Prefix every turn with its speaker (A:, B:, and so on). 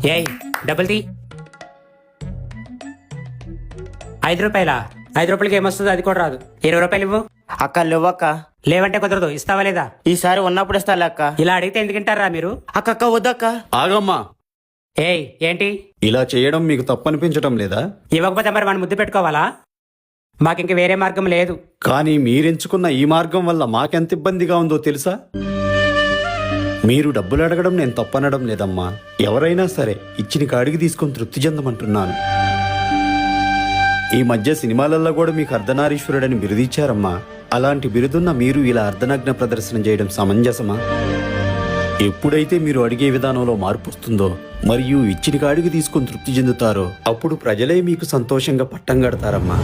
A: ఏయ్ డబ్బులు తీ. 5 రూపాయలా? 5 రూపాయలకి ఏమొస్తుందో అది కూడా రాదు. 20 రూపాయలు ఇవ్వు.
B: అక్క లేవక్క.
A: లేవంటే కుదరదు. ఇస్తావా లేదా?
B: ఈసారి ఉన్నప్పుడు ఇస్తాలే అక్క.
A: ఇలా అడిగితే ఎందుకు తింటారా మీరు?
B: అక్క వద్దక్క.
C: ఆగమ్మా,
A: ఏయ్ ఏంటి
C: ఇలా చేయడం మీకు తప్పనిపించటం లేదా?
A: ఇవ్వకపోతే మరి మనం ముద్దు పెట్టుకోవాలా? మాకింక వేరే మార్గం లేదు.
C: కానీ మీరెంచుకున్న ఈ మార్గం వల్ల మాకెంత ఇబ్బందిగా ఉందో తెలుసా? మీరు డబ్బులు అడగడం నేను తప్పనడం లేదమ్మా. ఎవరైనా సరే ఇచ్చిన కాడికి తీసుకొని తృప్తి చెందమంటున్నాను. ఈ మధ్య సినిమాలలో కూడా మీకు అర్ధనారీశ్వరుడని బిరుదిచ్చారమ్మా. అలాంటి బిరుదున్న మీరు ఇలా అర్ధనగ్న ప్రదర్శన చేయడం సమంజసమా? ఎప్పుడైతే మీరు అడిగే విధానంలో మార్పు వస్తుందో మరియు ఇచ్చిన కాడికి తీసుకొని తృప్తి చెందుతారో అప్పుడు ప్రజలే మీకు సంతోషంగా పట్టం కడతారమ్మా.